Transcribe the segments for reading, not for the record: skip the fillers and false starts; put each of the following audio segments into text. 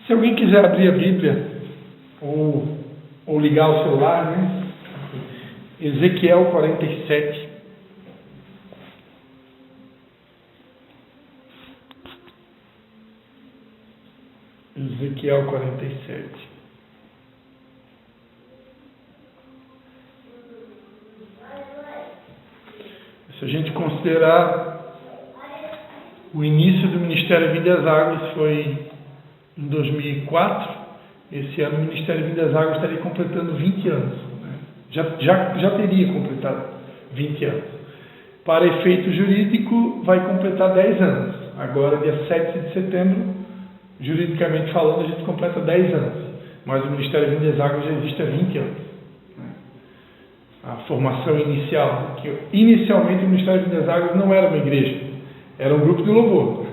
Se alguém quiser abrir a Bíblia ou ligar o celular, né? Ezequiel 47. Ezequiel 47. Se a gente considerar o início do Ministério Vida das Águas foi em 2004, esse ano o Ministério Vida das Águas estaria completando 20 anos. Né? Já teria completado 20 anos. Para efeito jurídico, vai completar 10 anos. Agora, dia 7 de setembro, juridicamente falando, a gente completa 10 anos. Mas o Ministério Vida das Águas já existe há 20 anos. A formação inicial, que inicialmente o Ministério Vida das Águas não era uma igreja, era um grupo de louvor.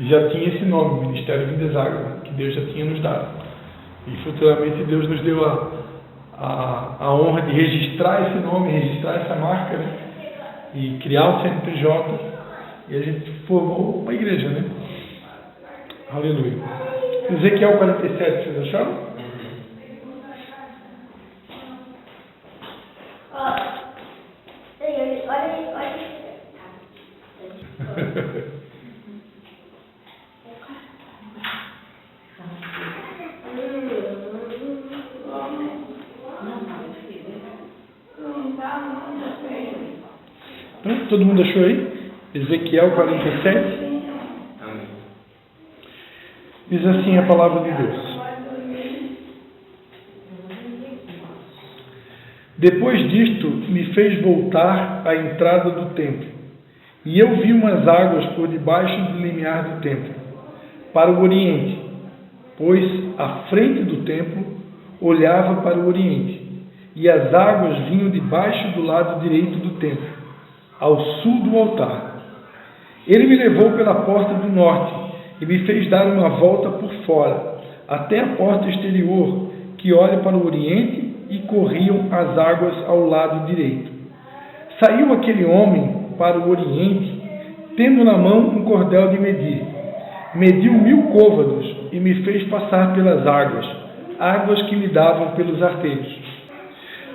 Já tinha esse nome, Ministério Vida das Águas, que Deus já tinha nos dado. E futuramente Deus nos deu a honra de registrar esse nome, registrar essa marca, né? E criar o CNPJ, e a gente formou uma igreja, né? Aleluia. Ezequiel 47, vocês acharam? Então, todo mundo achou aí? Ezequiel 47. Diz assim a palavra de Deus. Depois disto, me fez voltar à entrada do templo, e eu vi umas águas por debaixo do limiar do templo, para o oriente, pois a frente do templo olhava para o oriente, e as águas vinham debaixo do lado direito do templo, ao sul do altar. Ele me levou pela porta do norte, e me fez dar uma volta por fora, até a porta exterior, que olha para o oriente, e corriam as águas ao lado direito. Saiu aquele homem para o oriente, tendo na mão um cordel de medir. Mediu 1000 côvados, e me fez passar pelas águas que me davam pelos arteiros.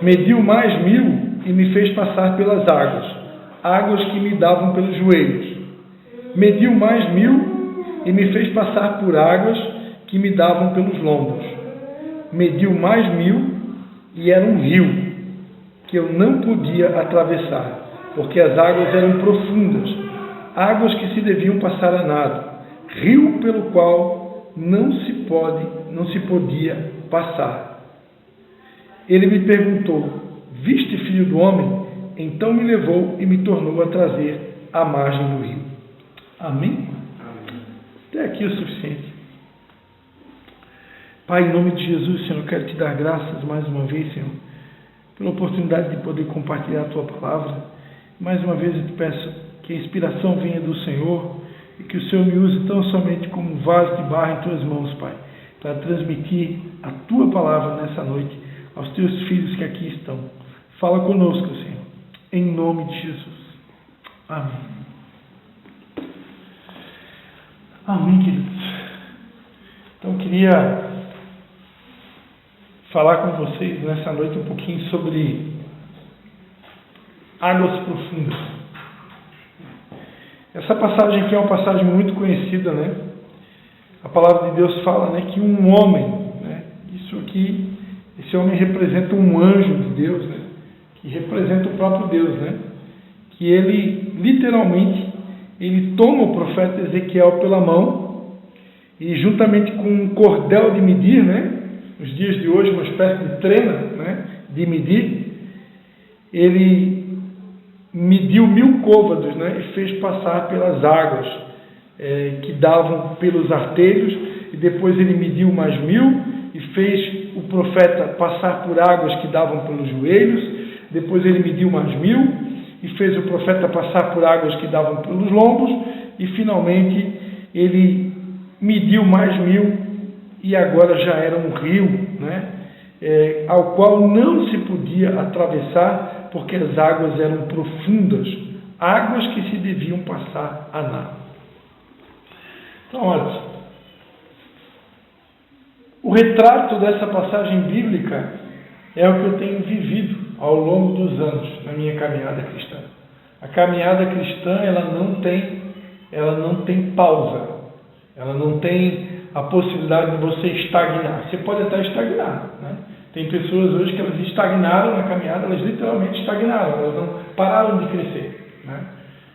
Mediu mais 1000, e me fez passar pelas águas que me davam pelos joelhos. Mediu mais 1000, e me fez passar por águas que me davam pelos lombos. Mediu mais 1000, e era um rio, que eu não podia atravessar, porque as águas eram profundas, águas que se deviam passar a nado, rio pelo qual não se podia passar. Ele me perguntou: viste, filho do homem? Então me levou e me tornou a trazer à margem do rio. Amém? Até aqui é o suficiente. Pai, em nome de Jesus, Senhor, eu quero te dar graças mais uma vez, Senhor, pela oportunidade de poder compartilhar a tua palavra. Mais uma vez eu te peço que a inspiração venha do Senhor e que o Senhor me use tão somente como um vaso de barro em tuas mãos, Pai, para transmitir a tua palavra nessa noite aos teus filhos que aqui estão. Fala conosco, Senhor, em nome de Jesus. Amém. Amém, queridos. Então, eu queria falar com vocês nessa noite um pouquinho sobre águas profundas. Essa passagem aqui é uma passagem muito conhecida, né? A palavra de Deus fala, né, que um homem, né, esse homem representa um anjo de Deus, né, que representa o próprio Deus, né, que ele, literalmente, ele toma o profeta Ezequiel pela mão e, juntamente com um cordel de medir, né, nos dias de hoje, uma espécie de trena, né, de medir, ele mediu 1000 côvados, né, e fez passar pelas águas que davam pelos arteiros, e depois ele mediu mais 1000 e fez o profeta passar por águas que davam pelos joelhos. Depois ele mediu mais 1000 e fez o profeta passar por águas que davam pelos lombos, e finalmente ele mediu mais 1000 e agora já era um rio, né, ao qual não se podia atravessar porque as águas eram profundas, águas que se deviam passar a nado. Então, olha, O retrato dessa passagem bíblica é o que eu tenho vivido ao longo dos anos na minha caminhada cristã. A caminhada cristã, ela não tem pausa. Ela não tem a possibilidade de você estagnar. Você pode até estagnar, né? Tem pessoas hoje que elas estagnaram na caminhada, elas literalmente estagnaram, elas não pararam de crescer, né?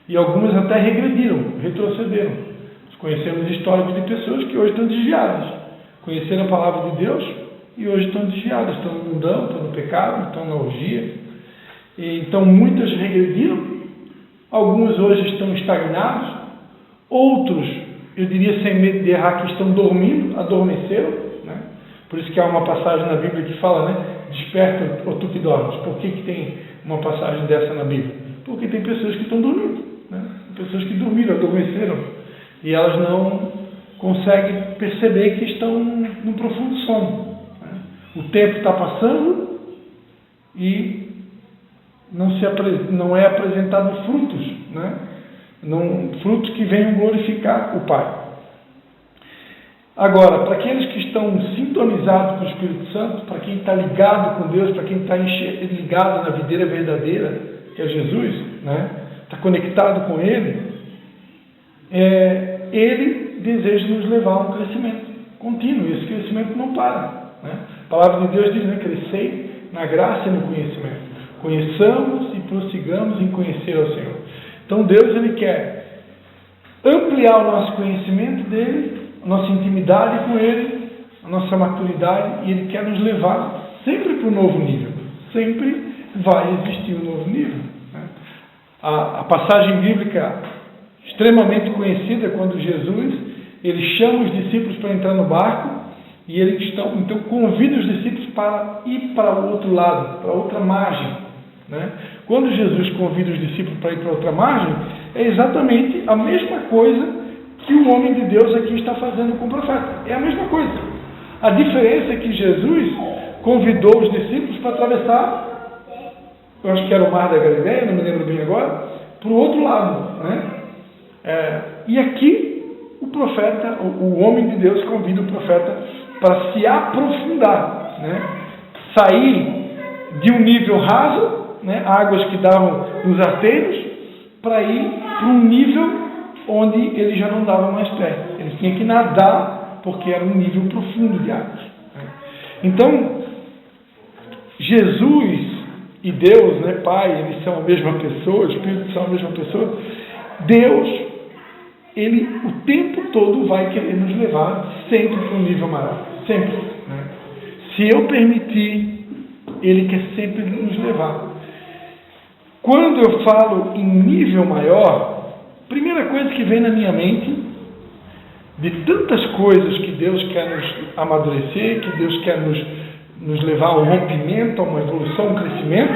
E algumas até regrediram, retrocederam. Nós conhecemos históricos de pessoas que hoje estão desviadas. Conheceram a palavra de Deus e hoje estão desviadas, estão no mundão, estão no pecado, estão na orgia. E, então muitas regrediram, alguns hoje estão estagnados, outros, eu diria sem medo de errar, que estão dormindo, adormeceram, né? Por isso que há uma passagem na Bíblia que fala, né? Desperta, ou tu que dormes. Por que tem uma passagem dessa na Bíblia? Porque tem pessoas que estão dormindo, né? Pessoas que dormiram, adormeceram, e elas não conseguem perceber que estão num profundo sono, né? O tempo está passando e não é apresentado frutos, né? Frutos que venham glorificar o Pai. Agora, para aqueles que estão sintonizados com o Espírito Santo, para quem está ligado com Deus, para quem está ligado na videira verdadeira, que é Jesus, né? Está conectado com Ele, Ele deseja nos levar a um crescimento contínuo, e esse crescimento não para, né? A palavra de Deus diz, né? Crescei na graça e no conhecimento. Conheçamos e prossigamos em conhecer ao Senhor. Então Deus, Ele quer ampliar o nosso conhecimento dEle, a nossa intimidade com Ele, a nossa maturidade, e Ele quer nos levar sempre para um novo nível. Sempre vai existir um novo nível, né? A passagem bíblica extremamente conhecida é quando Jesus, Ele chama os discípulos para entrar no barco, e Ele então convida os discípulos para ir para o outro lado, para a outra margem, né? Quando Jesus convida os discípulos para ir para outra margem, é exatamente a mesma coisa que o homem de Deus aqui está fazendo com o profeta. É a mesma coisa. A diferença é que Jesus convidou os discípulos para atravessar, eu acho que era o Mar da Galileia, não me lembro bem agora, para o outro lado, né? E aqui o profeta, o homem de Deus convida o profeta para se aprofundar, né? Sair de um nível raso, né? Águas que davam nos arteiros, para ir para um nível onde ele já não dava mais pé. Ele tinha que nadar, porque era um nível profundo de águas, né? Então, Jesus e Deus, né, Pai, eles são a mesma pessoa, o Espírito são a mesma pessoa. Deus, Ele o tempo todo vai querer nos levar sempre para um nível maior. Sempre, né? Se eu permitir, Ele quer sempre nos levar. Quando eu falo em nível maior, primeira coisa que vem na minha mente, de tantas coisas que Deus quer nos amadurecer, que Deus quer nos levar a um rompimento, a uma evolução, um crescimento.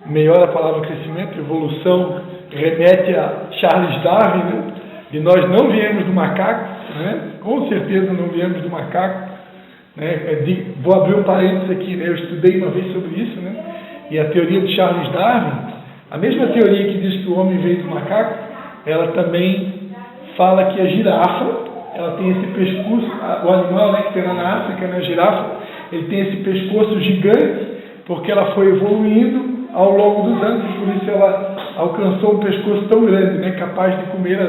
Melhor a palavra crescimento, evolução, remete a Charles Darwin, né? E nós não viemos do macaco, né? Com certeza não viemos do macaco, né? Vou abrir um parênteses aqui, né? Eu estudei uma vez sobre isso, né? E a teoria de Charles Darwin, a mesma teoria que diz que o homem veio do macaco, ela também fala que a girafa, ela tem esse pescoço, o animal, né, que tem lá na África, né, a girafa, ele tem esse pescoço gigante, porque ela foi evoluindo ao longo dos anos, e por isso ela alcançou um pescoço tão grande, né, capaz de comer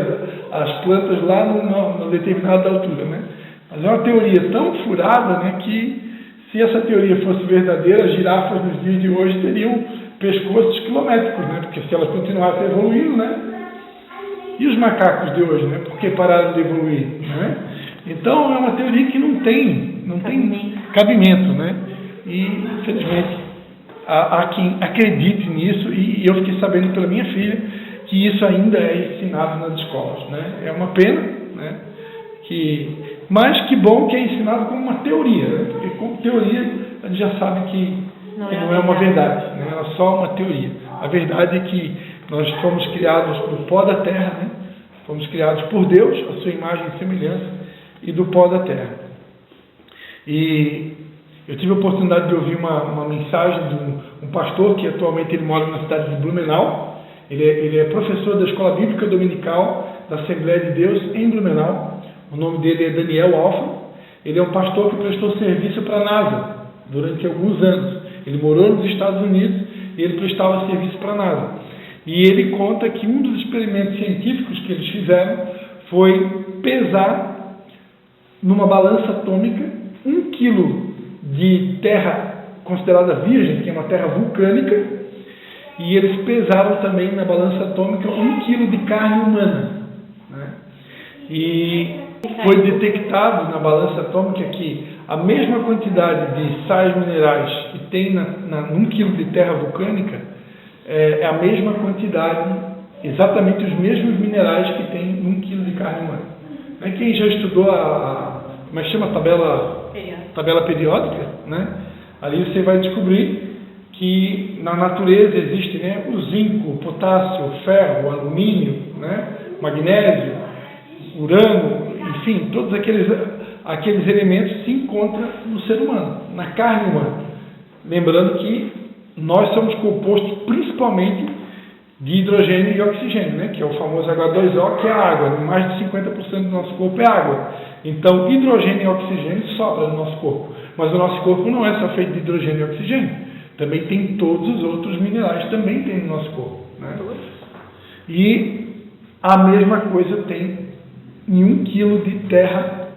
as plantas lá numa determinada altura, né? Mas é uma teoria tão furada, né, que se essa teoria fosse verdadeira, as girafas nos dias de hoje teriam pescoços quilométricos, né? Porque se elas continuassem evoluindo, né? E os macacos de hoje, né? Por que pararam de evoluir, né? Então é uma teoria que não tem cabimento, né? E infelizmente há quem acredite nisso, e eu fiquei sabendo pela minha filha que isso ainda é ensinado nas escolas, né? É uma pena, né? Mas que bom que é ensinado como uma teoria, né? Porque como teoria a gente já sabe que não é uma verdade, né? Ela é só uma teoria. A verdade é que nós fomos criados do pó da terra, né? Fomos criados por Deus, a sua imagem e semelhança, e do pó da terra. E eu tive a oportunidade de ouvir uma mensagem de um pastor que atualmente ele mora na cidade de Blumenau. Ele é professor da Escola Bíblica Dominical da Assembleia de Deus em Blumenau. O nome dele é Daniel Alfa. ele é um pastor que prestou serviço para a NASA durante alguns anos. Ele morou nos Estados Unidos e ele prestava serviço para a NASA. E ele conta que um dos experimentos científicos que eles fizeram foi pesar numa balança atômica 1 quilo de terra considerada virgem, que é uma terra vulcânica, e eles pesaram também na balança atômica 1 quilo de carne humana, né? E foi detectado na balança atômica que a mesma quantidade de sais minerais que tem num quilo de terra vulcânica é a mesma quantidade, exatamente os mesmos minerais que tem num quilo de carne humana. Quem já estudou como é que chama? Tabela periódica, né? Ali você vai descobrir que na natureza existe, né, o zinco, o potássio, o ferro, o alumínio, né, magnésio, urano, enfim, todos aqueles elementos se encontram no ser humano, na carne humana. Lembrando que nós somos compostos principalmente de hidrogênio e oxigênio, né, que é o famoso H2O, que é a água. Mais de 50% do nosso corpo é água. Então, hidrogênio e oxigênio sobra no nosso corpo. Mas o nosso corpo não é só feito de hidrogênio e oxigênio. Também tem todos os outros minerais, também tem no nosso corpo, né? E a mesma coisa tem em 1 quilo de terra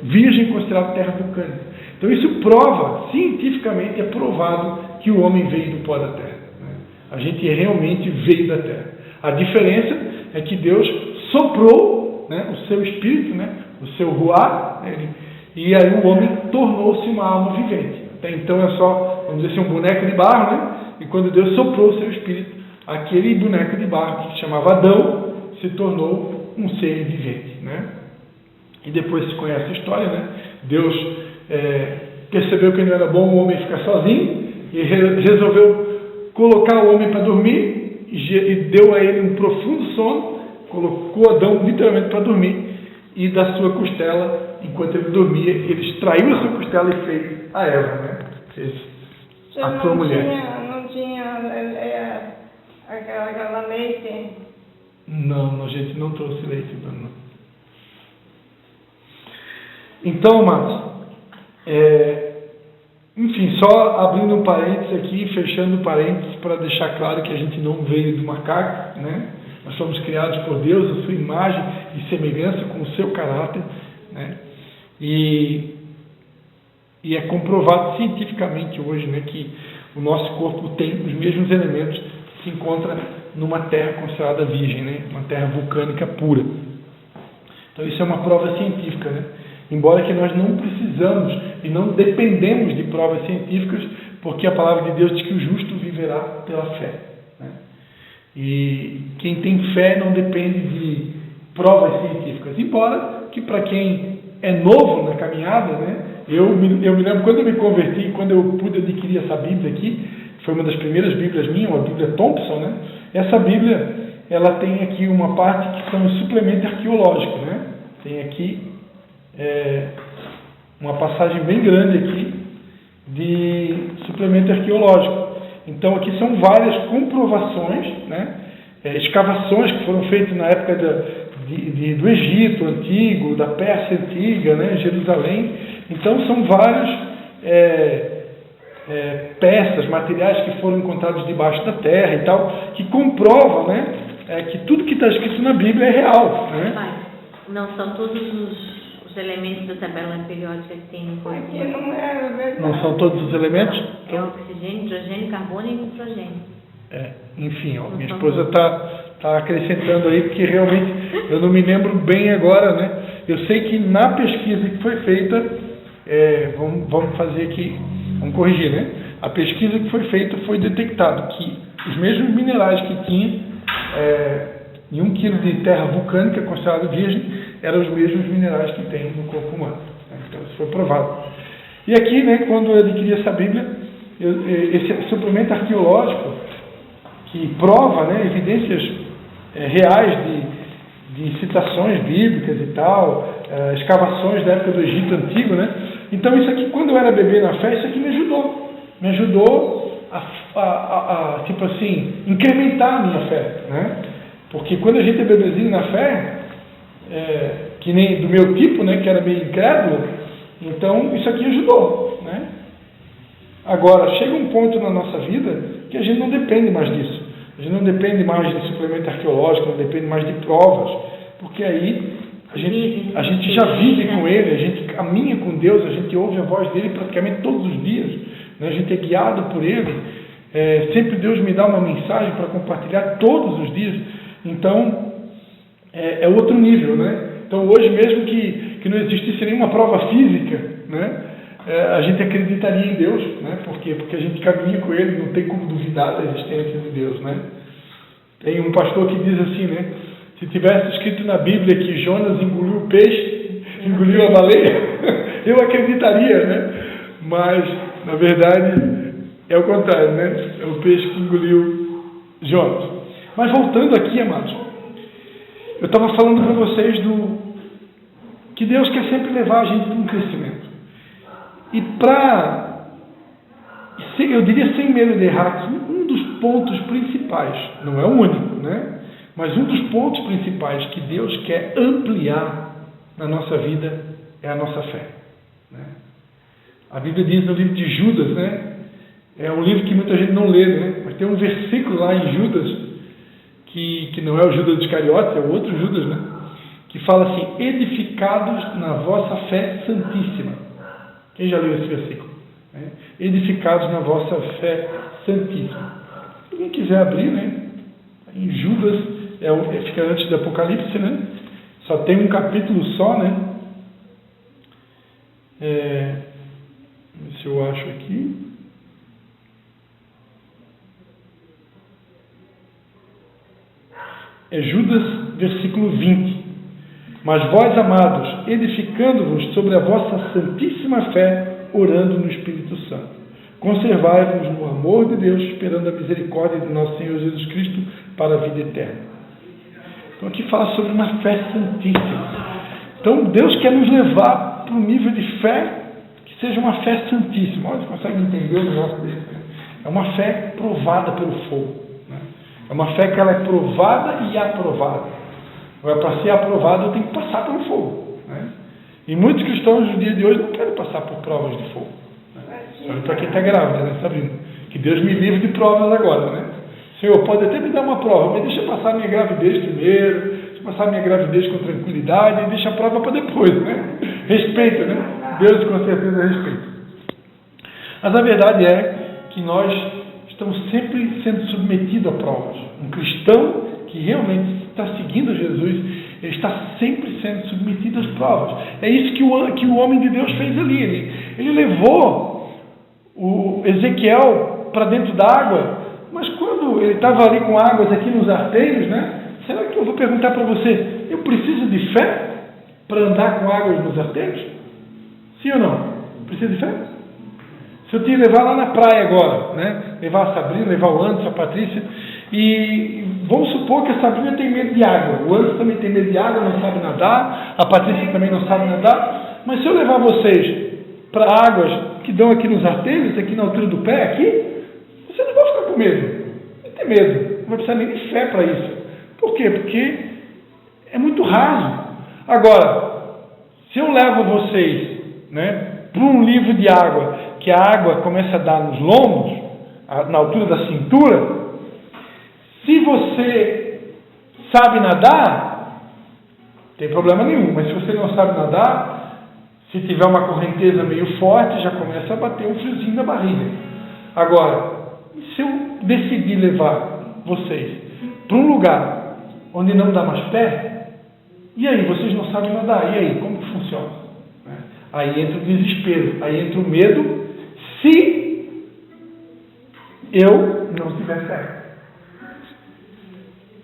virgem, considerada terra vulcânica. Então isso prova, cientificamente é provado que o homem veio do pó da terra, né? A gente realmente veio da terra. A diferença é que Deus soprou, né, o seu espírito, né, o seu ruá, né, e aí o homem tornou-se uma alma vivente. Até então é só, vamos dizer assim, um boneco de barro, né? E quando Deus soprou o seu espírito, aquele boneco de barro que se chamava Adão se tornou um ser vivente, né? E depois se conhece a história, né? Deus percebeu que não era bom o homem ficar sozinho e resolveu colocar o homem para dormir e deu a ele um profundo sono, colocou Adão literalmente para dormir, e da sua costela, enquanto ele dormia, ele extraiu a sua costela e fez a Eva, né? Fez a sua mulher. Não tinha aquela leite? Não, a gente não trouxe leite, não. Então, amados, enfim, só abrindo um parênteses aqui, fechando parênteses, para deixar claro que a gente não veio do macaco, né? Nós somos criados por Deus, a sua imagem e semelhança, com o seu caráter, né? E é comprovado cientificamente hoje, né, que o nosso corpo tem os mesmos elementos que se encontra numa terra considerada virgem, né? Uma terra vulcânica pura. Então isso é uma prova científica, né? Embora que nós não precisamos e não dependemos de provas científicas, porque a palavra de Deus diz que o justo viverá pela fé, né? E quem tem fé não depende de provas científicas. Embora que para quem é novo na caminhada, né? Eu me lembro quando eu me converti, quando eu pude adquirir essa Bíblia aqui, foi uma das primeiras Bíblias minhas, uma Bíblia Thompson, né? Essa Bíblia, ela tem aqui uma parte que são os suplementos arqueológicos, né? Tem aqui uma passagem bem grande aqui de suplemento arqueológico. Então aqui são várias comprovações, né? Escavações que foram feitas na época do Egito antigo, da Pérsia antiga, né? Jerusalém. Então são várias peças, materiais que foram encontrados debaixo da terra e tal, que comprovam, né, que tudo que está escrito na Bíblia é real, né? Pai, não são todos os elementos da tabela periódica que tem no corpo? Aqui não é verdade. Não são todos os elementos? É oxigênio, hidrogênio, carbono e nitrogênio. Enfim, ó, minha esposa está acrescentando aí, porque realmente eu não me lembro bem agora, né? Eu sei que na pesquisa que foi feita, vamos fazer aqui, vamos corrigir, né? A pesquisa que foi feita foi detectado que os mesmos minerais que tinha em 1 quilo de terra vulcânica considerada virgem eram os mesmos minerais que tem no corpo humano, né? Então isso foi provado. E aqui, né, quando eu adquiri essa Bíblia, esse suplemento arqueológico que prova, né, evidências reais de citações bíblicas e tal, escavações da época do Egito Antigo, né? Então isso aqui, quando eu era bebê na fé, isso aqui me ajudou a tipo assim, incrementar a minha fé, né? Porque quando a gente é bebezinho na fé, que nem do meu tipo, né, que era meio incrédulo, Então, isso aqui ajudou, né? Agora, chega um ponto na nossa vida que a gente não depende mais disso. A gente não depende mais de suplemento arqueológico, não depende mais de provas, porque aí a gente já vive com Ele, a gente caminha com Deus, a gente ouve a voz dEle praticamente todos os dias, né? A gente é guiado por Ele. Sempre Deus me dá uma mensagem para compartilhar todos os dias. Então, é outro nível, né? Então, hoje mesmo que não existisse nenhuma prova física, né? A gente acreditaria em Deus, né? Por quê? Porque a gente caminha com Ele, não tem como duvidar da existência de Deus, né? Tem um pastor que diz assim, né? Se tivesse escrito na Bíblia que Jonas engoliu o peixe, engoliu a baleia, eu acreditaria, né? Mas, na verdade, é o contrário, né? É o peixe que engoliu Jonas. Mas voltando aqui, amados, eu estava falando para vocês que Deus quer sempre levar a gente para um crescimento. E eu diria sem medo de errar, que um dos pontos principais, não é o único, né? Mas um dos pontos principais que Deus quer ampliar na nossa vida é a nossa fé, né? A Bíblia diz no livro de Judas, né? É um livro que muita gente não lê, né? Mas tem um versículo lá em Judas, que não é o Judas Iscariote, é o outro Judas, né? Que fala assim, edificados na vossa fé santíssima. Quem já leu esse versículo? Edificados na vossa fé santíssima. Se alguém quiser abrir, né? Em Judas, fica antes do Apocalipse, né? Só tem um capítulo só, né? Se eu acho aqui. É Judas, versículo 20. Mas vós, amados, edificando-vos sobre a vossa santíssima fé, orando no Espírito Santo. Conservai-vos no amor de Deus, esperando a misericórdia de nosso Senhor Jesus Cristo para a vida eterna. Então aqui fala sobre uma fé santíssima. Então Deus quer nos levar para um nível de fé que seja uma fé santíssima. Olha, você consegue entender o negócio desse, né? É uma fé provada pelo fogo, né? É uma fé que ela é provada e aprovada. Agora, para ser aprovado, eu tenho que passar pelo fogo, né? E muitos cristãos no dia de hoje não querem passar por provas de fogo, né? Olha para quem está grávida, né? Sabe? Que Deus me livre de provas agora, né? Senhor, pode até me dar uma prova, mas deixa eu passar a minha gravidez primeiro, deixa eu passar a minha gravidez com tranquilidade e deixa a prova para depois, né? Respeita, né? Deus com certeza respeita. Mas a verdade é que nós estamos sempre sendo submetidos a provas. Um cristão que realmente está seguindo Jesus, ele está sempre sendo submetido às provas. É isso que o homem de Deus fez ali. Ele levou o Ezequiel para dentro da água, mas quando ele estava ali com águas aqui nos arteiros, né? Será que eu vou perguntar para você, eu preciso de fé para andar com águas nos arteiros? Sim ou não? Precisa de fé? Se eu te levar lá na praia agora, né? Levar a Sabrina, levar o Anderson, a Patrícia, e vamos supor que a Sabrina tem medo de água, o Anderson também tem medo de água, não sabe nadar, a Patrícia também não sabe nadar, mas se eu levar vocês para águas que dão aqui nos arteiros, aqui na altura do pé, aqui, você não vai ficar com medo, não tem medo, não vai precisar nem de fé para isso. Por quê? Porque é muito raso. Agora, se eu levo vocês, né, para um livro de água, que a água começa a dar nos lombos, na altura da cintura, se você sabe nadar, não tem problema nenhum, mas se você não sabe nadar, se tiver uma correnteza meio forte, já começa a bater um friozinho na barriga. Agora, se eu decidir levar vocês para um lugar onde não dá mais pé, e aí, vocês não sabem nadar, e aí, como que funciona? Aí entra o desespero, aí entra o medo, se eu não tiver fé.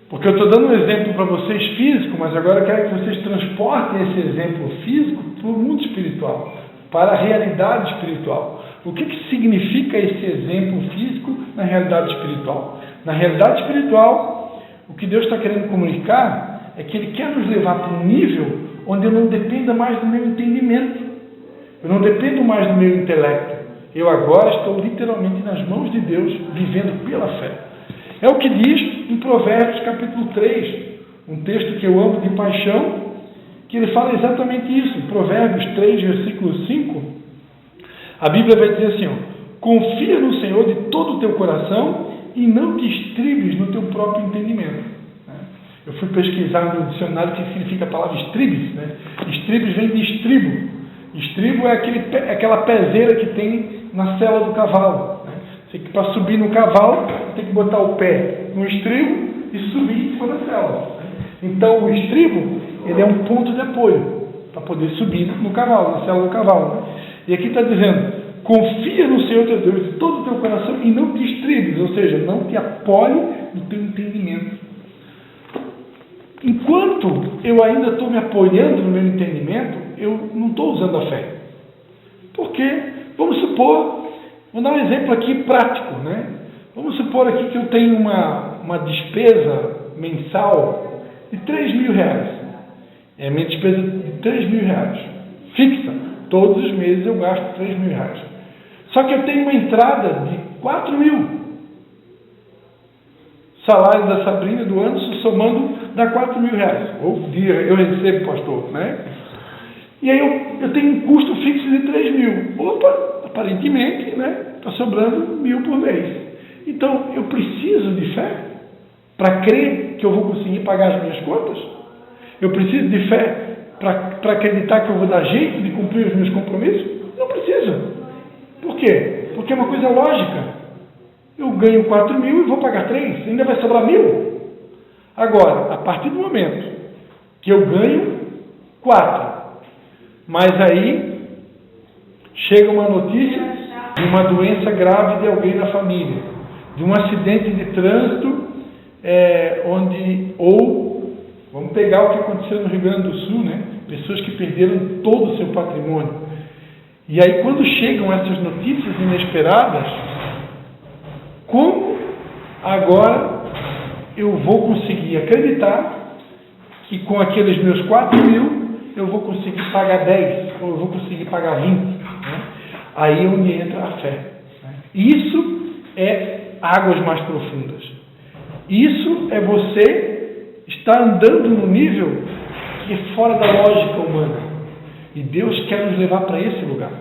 Porque eu estou dando um exemplo para vocês físico, mas agora eu quero que vocês transportem esse exemplo físico para o mundo espiritual, para a realidade espiritual. O que significa esse exemplo físico na realidade espiritual? Na realidade espiritual, o que Deus está querendo comunicar é que Ele quer nos levar para um nível onde eu não dependa mais do meu entendimento. Eu não dependo mais do meu intelecto. Eu agora estou literalmente nas mãos de Deus, vivendo pela fé. É o que diz em Provérbios capítulo 3, um texto que eu amo de paixão que ele fala exatamente isso. Em Provérbios 3, versículo 5, a Bíblia vai dizer assim, confia no Senhor de todo o teu coração e não te estribes no teu próprio entendimento. Eu fui pesquisar no dicionário o que significa a palavra estribes. Estribes vem de estribo. Estribo é aquela peseira que tem na sela do cavalo. Para subir no cavalo, tem que botar o pé no estribo e subir por a sela. Então, o estribo, ele é um ponto de apoio para poder subir no cavalo, na sela do cavalo. E aqui está dizendo, confia no Senhor teu Deus de todo o teu coração e não te estribes, ou seja, não te apoie no teu entendimento. Enquanto eu ainda estou me apoiando no meu entendimento, eu não estou usando a fé. Porque, vamos supor, vou dar um exemplo aqui prático, Vamos supor aqui que eu tenho uma despesa mensal de 3 mil reais. É a minha despesa de 3 mil reais. Fixa. Todos os meses eu gasto 3 mil reais. Só que eu tenho uma entrada de 4 mil. Salário da Sabrina do ano, somando, dá 4 mil reais. Ou dia eu recebo, pastor, E aí eu tenho um custo fixo de 3 mil. Opa, aparentemente, está sobrando 1.000 por mês. Então, eu preciso de fé para crer que eu vou conseguir pagar as minhas contas? Eu preciso de fé para acreditar que eu vou dar jeito de cumprir os meus compromissos? Não preciso. Por quê? Porque é uma coisa lógica. Eu ganho 4 mil e vou pagar 3, ainda vai sobrar 1.000. Agora, a partir do momento que eu ganho 4, mas aí chega uma notícia de uma doença grave de alguém na família, de um acidente de trânsito, vamos pegar o que aconteceu no Rio Grande do Sul, pessoas que perderam todo o seu patrimônio. E aí, quando chegam essas notícias inesperadas, como agora eu vou conseguir acreditar que com aqueles meus 4 mil eu vou conseguir pagar 10 ou eu vou conseguir pagar 20? Aí é onde entra a fé. Isso é águas mais profundas. Isso é você estar andando no nível que é fora da lógica humana. E Deus quer nos levar para esse lugar.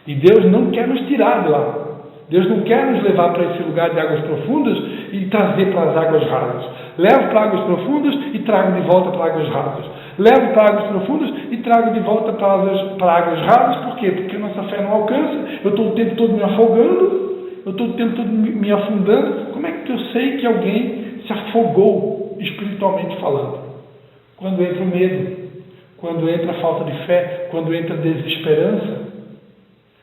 E Deus não quer nos tirar de lá. Deus não quer nos levar para esse lugar de águas profundas e trazer para as águas rasas. Levo para águas profundas e trago de volta para águas rasas. Levo para águas profundas e trago de volta para águas rasas. Por quê? Porque nossa fé não alcança. Eu estou o tempo todo me afogando. Eu estou o tempo todo me afundando. Como é que eu sei que alguém se afogou espiritualmente falando? Quando entra o medo, quando entra a falta de fé, quando entra a desesperança,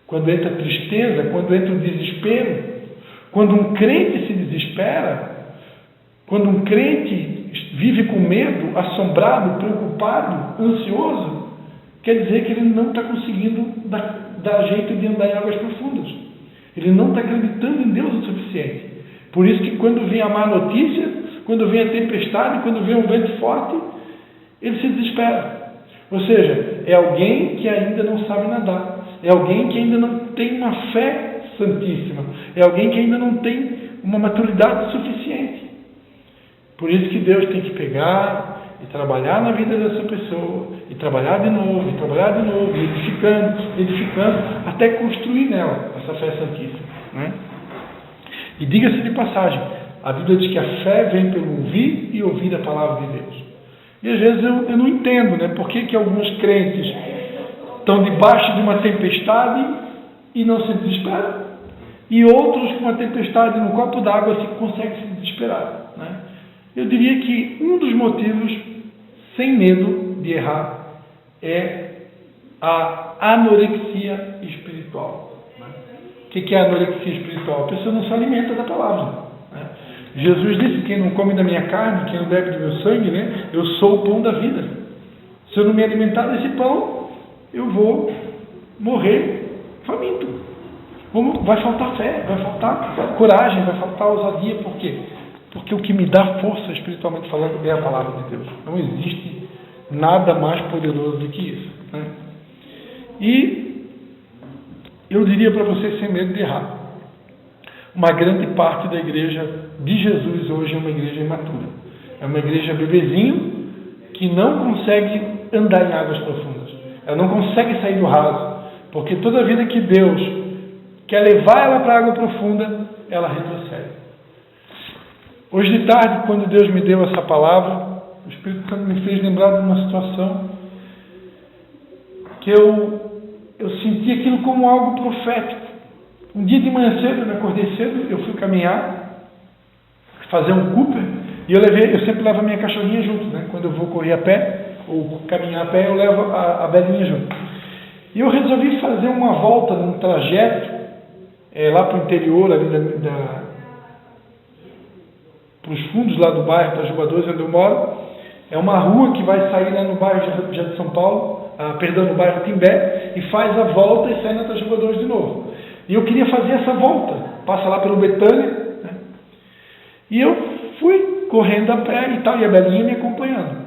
quando entra a tristeza, quando entra o desespero, quando um crente se desespera, quando um crente vive com medo, assombrado, preocupado, ansioso, quer dizer que ele não está conseguindo dar jeito de andar em águas profundas. Ele não está acreditando em Deus o suficiente. Por isso que quando vem a má notícia, quando vem a tempestade, quando vem um vento forte, ele se desespera. Ou seja, é alguém que ainda não sabe nadar. É alguém que ainda não tem uma fé santíssima. É alguém que ainda não tem uma maturidade suficiente. Por isso que Deus tem que pegar e trabalhar na vida dessa pessoa, e trabalhar de novo, edificando, até construir nela essa fé santíssima. E diga-se de passagem, a Bíblia diz que a fé vem pelo ouvir e ouvir a palavra de Deus. E às vezes eu não entendo, por que alguns crentes estão debaixo de uma tempestade e não se desesperam, e outros com uma tempestade no copo d'água conseguem se desesperar. Eu diria que um dos motivos, sem medo de errar, é a anorexia espiritual. O que é a anorexia espiritual? A pessoa não se alimenta da palavra. Jesus disse: quem não come da minha carne, quem não bebe do meu sangue, eu sou o pão da vida. Se eu não me alimentar desse pão, eu vou morrer faminto. Vai faltar fé, vai faltar coragem, vai faltar ousadia. Por quê? Porque o que me dá força, espiritualmente falando, é a palavra de Deus. Não existe nada mais poderoso do que isso. E eu diria para você, sem medo de errar, uma grande parte da igreja de Jesus hoje é uma igreja imatura. É uma igreja bebezinho que não consegue andar em águas profundas. Ela não consegue sair do raso. Porque toda vida que Deus quer levar ela para a água profunda, ela retrocede. Hoje de tarde, quando Deus me deu essa palavra, o Espírito Santo me fez lembrar de uma situação que eu senti aquilo como algo profético. Um dia de manhã cedo, eu me acordei cedo, eu fui caminhar, fazer um Cooper, e eu sempre levo a minha cachorrinha junto, né? Quando eu vou correr a pé, ou caminhar a pé, eu levo a Belinha junto. E eu resolvi fazer uma volta num trajeto, lá para o interior, ali para os fundos lá do bairro, para Juba 12, onde eu moro. É uma rua que vai sair lá no bairro já de São Paulo, no bairro Timbé, e faz a volta e sai na Juba 12 de novo. E eu queria fazer essa volta, passa lá pelo Betânia, né? E eu fui correndo a pé e tal, e a Belinha me acompanhando.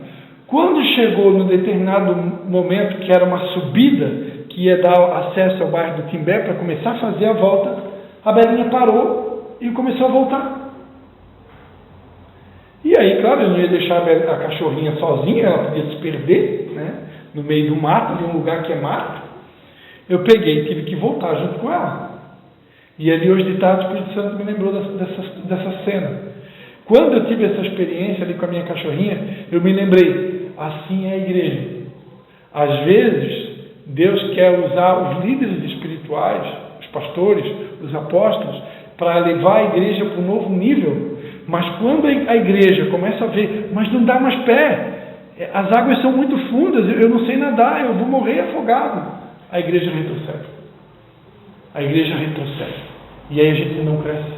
Quando chegou no determinado momento, que era uma subida, que ia dar acesso ao bairro do Timbé, para começar a fazer a volta, a Belinha parou e começou a voltar. E aí, claro, eu não ia deixar a cachorrinha sozinha, ela podia se perder, né, no meio do mato, em um lugar que é mato. Eu peguei e tive que voltar junto com ela. E ali hoje de tarde o Espírito Santo me lembrou dessa cena. Quando eu tive essa experiência ali com a minha cachorrinha, eu me lembrei, assim é a igreja. Às vezes, Deus quer usar os líderes espirituais, os pastores, os apóstolos, para levar a igreja para um novo nível. Mas quando a igreja começa a ver, mas não dá mais pé, as águas são muito fundas, eu não sei nadar, eu vou morrer afogado. A igreja retrocede. A igreja retrocede. E aí a gente não cresce.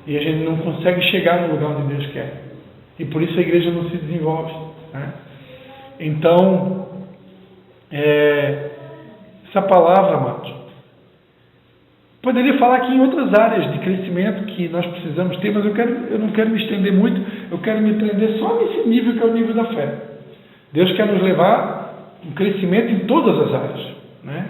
E a gente não consegue chegar no lugar onde Deus quer. E por isso a igreja não se desenvolve, né? Então, essa palavra, amados, poderia falar aqui em outras áreas de crescimento que nós precisamos ter, mas eu não quero me estender muito, eu quero me prender só nesse nível que é o nível da fé. Deus quer nos levar um crescimento em todas as áreas, né?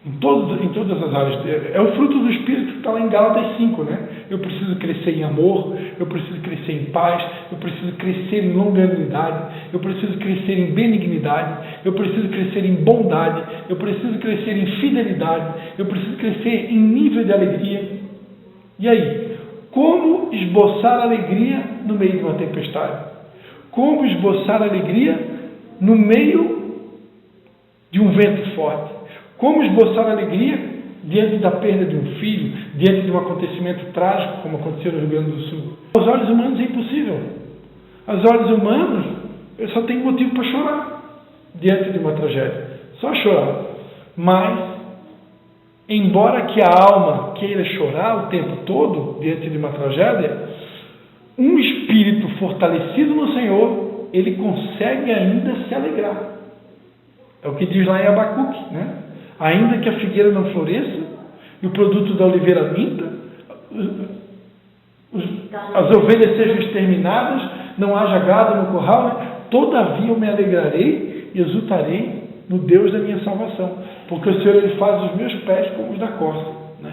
Em todas as áreas. É o fruto do Espírito que está lá em Gálatas 5, né? Eu preciso crescer em amor, eu preciso crescer em paz, eu preciso crescer em longanimidade, eu preciso crescer em benignidade, eu preciso crescer em bondade, eu preciso crescer em fidelidade, eu preciso crescer em nível de alegria. E aí? Como esboçar alegria no meio de uma tempestade? Como esboçar alegria no meio de um vento forte? Como esboçar alegria diante da perda de um filho, diante de um acontecimento trágico, como aconteceu no Rio Grande do Sul? Aos olhos humanos é impossível. Aos olhos humanos, eu só tenho motivo para chorar diante de uma tragédia. Só chorar. Mas, embora que a alma queira chorar o tempo todo diante de uma tragédia, um espírito fortalecido no Senhor, ele consegue ainda se alegrar. É o que diz lá em Abacuque, né? Ainda que a figueira não floresça e o produto da oliveira minta, as ovelhas sejam exterminadas, não haja gado no curral, né? Todavia eu me alegrarei e exultarei no Deus da minha salvação, porque o Senhor ele faz os meus pés como os da corça, né?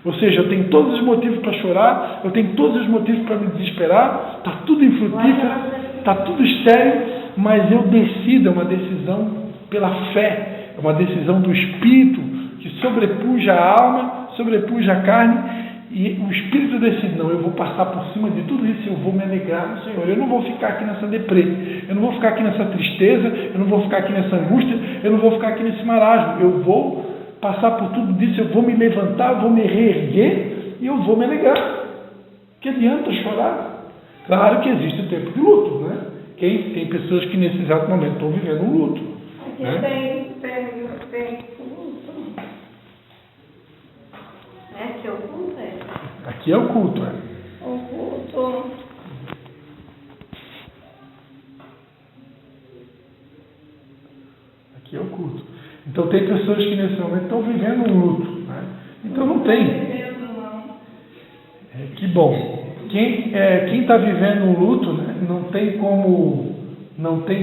Ou seja, eu tenho todos os motivos para chorar, eu tenho todos os motivos para me desesperar, está tudo infrutífero, está tudo estéril, mas eu decido, é uma decisão pela fé, é uma decisão do Espírito que sobrepuja a alma, sobrepuja a carne, e o Espírito decide, não, eu vou passar por cima de tudo isso, eu vou me alegrar no Senhor, eu não vou ficar aqui nessa deprê, eu não vou ficar aqui nessa tristeza, eu não vou ficar aqui nessa angústia, eu não vou ficar aqui nesse marasmo, eu vou passar por tudo isso, eu vou me levantar, eu vou me reerguer e eu vou me alegrar. Que adianta chorar? Claro que existe o tempo de luto, né? Tem pessoas que nesse exato momento estão vivendo um luto. Aqui Né? tem culto. Aqui é o culto, Aqui é o culto, né? O culto. Aqui é o culto. Então tem pessoas que nesse momento estão vivendo um luto, né? Então não tem. Que bom. Quem está vivendo um luto, né, não tem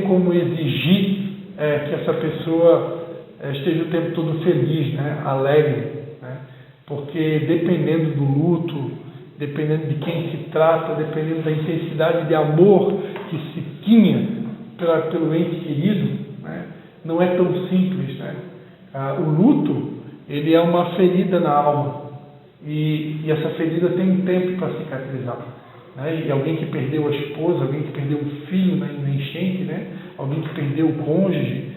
como exigir que essa pessoa esteja o tempo todo feliz, né, alegre, né? Porque dependendo do luto, dependendo de quem se trata, dependendo da intensidade de amor que se tinha pelo ente querido, né, não é tão simples, né? O luto, ele é uma ferida na alma e essa ferida tem um tempo para cicatrizar, né? E alguém que perdeu a esposa, alguém que perdeu um filho na enchente, né? Alguém que perdeu o cônjuge,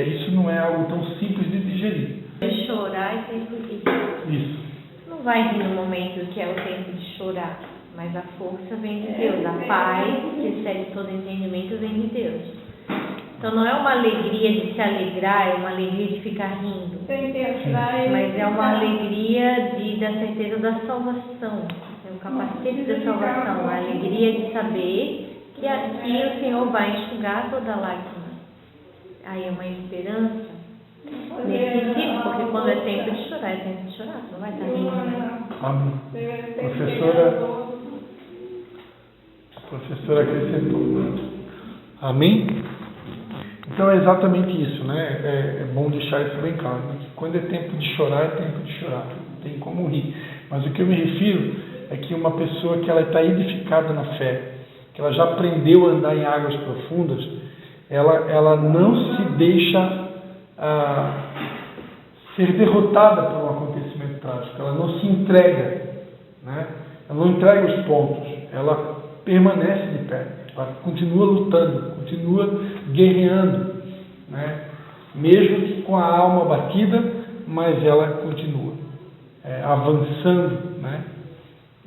isso não é algo tão simples de digerir. Chorar e tempo de rir. Isso. Não vai vir no momento que é o tempo de chorar, mas a força vem de Deus, a paz que excede todo entendimento vem de Deus. Então não é uma alegria de se alegrar, é uma alegria de ficar rindo, mas é uma alegria da certeza da salvação, é o capacete da salvação, a alegria de saber que o Senhor vai enxugar toda lágrima. Aí é uma esperança nesse sentido, porque quando é tempo de chorar, é tempo de chorar, não vai estar rindo, né? Amém. Professora acrescentou. Amém? Então é exatamente isso, né? É bom deixar isso bem claro, né? Quando é tempo de chorar, é tempo de chorar, não tem como rir. Mas o que eu me refiro é que uma pessoa que ela está edificada na fé, que ela já aprendeu a andar em águas profundas, ela não se deixa ser derrotada por um acontecimento trágico, ela não se entrega, né? Ela não entrega os pontos, ela permanece de pé, ela continua lutando, continua guerreando, né? Mesmo que com a alma batida, mas ela continua avançando, né?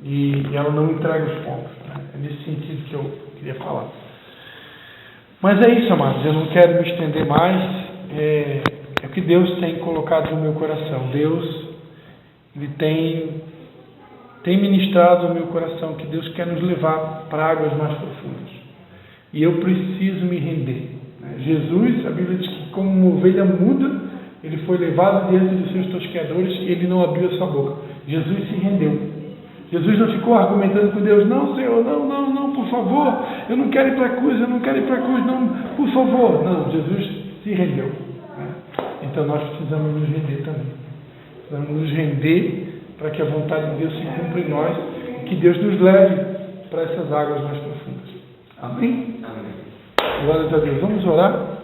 E ela não entrega os pontos, né? É nesse sentido que eu queria falar. Mas é isso, amados, eu não quero me estender mais. É o que Deus tem colocado no meu coração. Deus, Ele tem ministrado no meu coração que Deus quer nos levar para águas mais profundas. E eu preciso me render. Jesus, a Bíblia diz que como uma ovelha muda, Ele foi levado diante dos seus tosqueadores e Ele não abriu a sua boca. Jesus se rendeu. Jesus não ficou argumentando com Deus, não, Senhor, não, por favor, eu não quero ir para a cruz, não, por favor. Não, Jesus se rendeu. Então nós precisamos nos render também. Precisamos nos render para que a vontade de Deus se cumpra em nós e que Deus nos leve para essas águas mais profundas. Amém? Amém. Glórias a Deus. Vamos orar?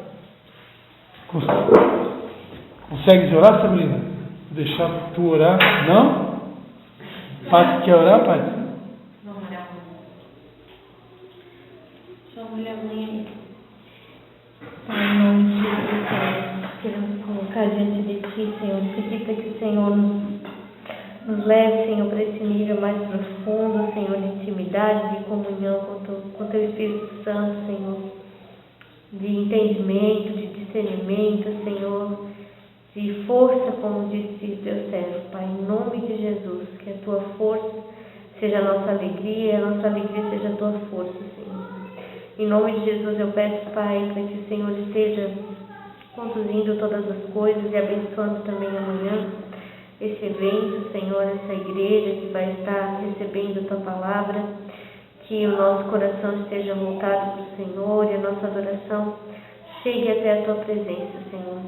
Consegues orar, Sabrina? Vou deixar tu orar? Não? Pai, quer orar, Pai? Vamos orar. Vamos orar. Pai, em nome de Jesus, Senhor, queremos colocar diante de Ti, Senhor, pedir para que o Senhor nos leve, Senhor, para esse nível mais profundo, Senhor, de intimidade, de comunhão com o Teu Espírito Santo, Senhor, de entendimento, de discernimento, Senhor, de força, como disse Teu servo, Pai, em nome de Jesus, que a Tua força seja a nossa alegria seja a Tua força, Senhor. Em nome de Jesus eu peço, Pai, para que o Senhor esteja conduzindo todas as coisas e abençoando também amanhã esse evento, Senhor, essa igreja que vai estar recebendo a Tua palavra, que o nosso coração esteja voltado para o Senhor e a nossa adoração chegue até a Tua presença, Senhor.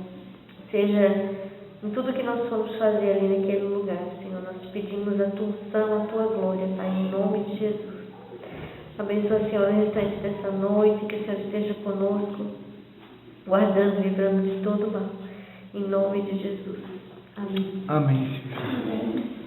Seja em tudo que nós formos fazer ali naquele lugar, Senhor, nós te pedimos a Tua unção, a Tua glória, Pai, em nome de Jesus. Abençoa, Senhor, o restante dessa noite, que o Senhor esteja conosco, guardando, livrando de todo mal. Em nome de Jesus. Amém. Amém, Senhor.